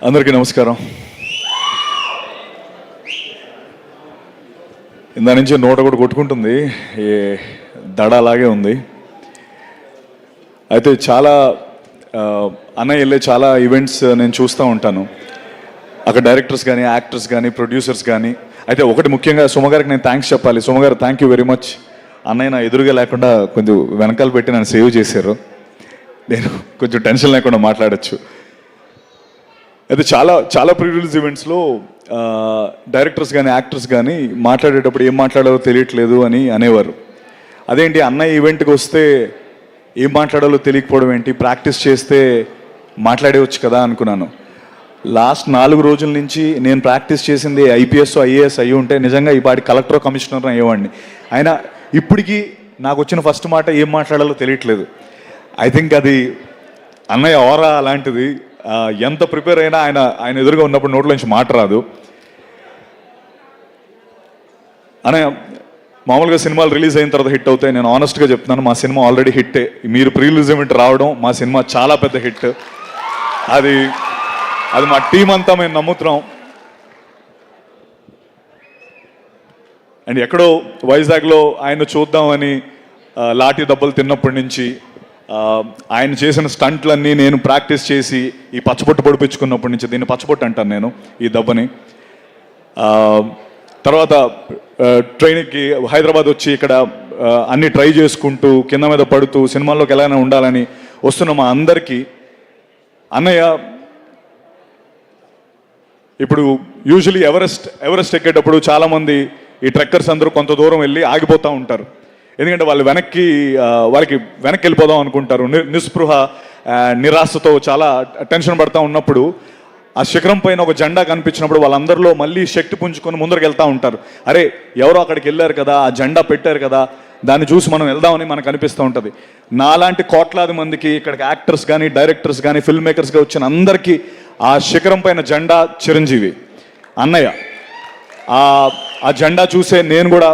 అందరికీ నమస్కారం. ఇందా నుంచి నోట కూడా కొట్టుకుంటుంది, ఏ దడ అలాగే ఉంది. అయితే చాలా అన్నయ్య వెళ్ళే చాలా ఈవెంట్స్ నేను చూస్తూ ఉంటాను. అక్కడ డైరెక్టర్స్ కానీ, యాక్టర్స్ కానీ, ప్రొడ్యూసర్స్ కానీ. అయితే ఒకటి ముఖ్యంగా సుమగారికి నేను థ్యాంక్స్ చెప్పాలి. సుమగారు థ్యాంక్ యూ వెరీ మచ్. అన్నయ్య నా ఎదురుగా లేకుండా కొంచెం వెనకాల పెట్టి నన్ను సేవ్ చేశారు. నేను కొంచెం టెన్షన్ లేకుండా మాట్లాడచ్చు. అయితే చాలా చాలా ప్రీ రిలీజ్ ఈవెంట్స్లో డైరెక్టర్స్ కానీ, యాక్టర్స్ కానీ మాట్లాడేటప్పుడు ఏం మాట్లాడాలో తెలియట్లేదు అని అనేవారు. అదేంటి అన్నయ్య ఈవెంట్కి వస్తే ఏం మాట్లాడాలో తెలియకపోవడం ఏంటి, ప్రాక్టీస్ చేస్తే మాట్లాడేవచ్చు కదా అనుకున్నాను. లాస్ట్ 4 రోజుల నుంచి నేను ప్రాక్టీస్ చేసింది ఐపీఎస్ ఐఏఎస్ అయ్యి ఉంటే నిజంగా ఈ పాటి కలెక్టర్ కమిషనర్ అయ్యేవాడిని. అయినా ఇప్పటికీ నాకు వచ్చిన ఫస్ట్ మాట ఏం మాట్లాడాలో తెలియట్లేదు. ఐ థింక్ అది అన్నయ్య ఆరా అలాంటిది. ఎంత ప్రిపేర్ అయినా ఆయన ఎదురుగా ఉన్నప్పుడు నోట్లోంచి మాట రాదు. అన్నయ్య మామూలుగా సినిమాలు రిలీజ్ అయిన తర్వాత హిట్ అవుతాయి. నేను ఆనెస్ట్గా చెప్తున్నాను, మా సినిమా ఆల్రెడీ హిట్టే. మీరు ప్రీ రిలీజ్ ఈవెంట్ రావడం మా సినిమా చాలా పెద్ద హిట్. అది మా టీం అంతా మేము నమ్ముతున్నాం. అండ్ ఎక్కడో వైజాగ్లో ఆయన చూద్దామని లాఠీ దెబ్బలు తిన్నప్పటి నుంచి ఆయన చేసిన స్టంట్లన్నీ నేను ప్రాక్టీస్ చేసి ఈ పచ్చబొట్టు పొడిపించుకున్నప్పటి నుంచి, దీన్ని పచ్చబొట్టు అంటాను నేను ఈ దెబ్బని. తర్వాత ట్రైన్కి హైదరాబాద్ వచ్చి ఇక్కడ అన్నీ ట్రై చేసుకుంటూ కింద మీద పడుతూ సినిమాల్లోకి ఎలాగైనా ఉండాలని వస్తున్న మా అందరికీ అన్నయ్య ఇప్పుడు యూజువలీ ఎవరెస్ట్ ఎక్కేటప్పుడు చాలామంది ఈ ట్రెక్కర్స్ అందరూ కొంత దూరం వెళ్ళి ఆగిపోతూ ఉంటారు. ఎందుకంటే వాళ్ళకి వెనక్కి వెళ్ళిపోదాం అనుకుంటారు. నిస్పృహ, నిరాశతో చాలా టెన్షన్ పడుతూ ఉన్నప్పుడు ఆ శిఖరం పైన ఒక జెండా కనిపించినప్పుడు వాళ్ళందరిలో మళ్ళీ శక్తి పుంజుకొని ముందరికి వెళ్తూ ఉంటారు. అరే ఎవరో అక్కడికి వెళ్ళారు కదా, ఆ జెండా పెట్టారు కదా, దాన్ని చూసి మనం వెళ్దామని మనకు అనిపిస్తూ ఉంటుంది. నాలాంటి కోట్లాది మందికి ఇక్కడికి యాక్టర్స్ కానీ, డైరెక్టర్స్ కానీ, ఫిల్మ్ మేకర్స్గా వచ్చిన అందరికీ ఆ శిఖరం పైన జెండా చిరంజీవి అన్నయ్య. ఆ జెండా చూసే నేను కూడా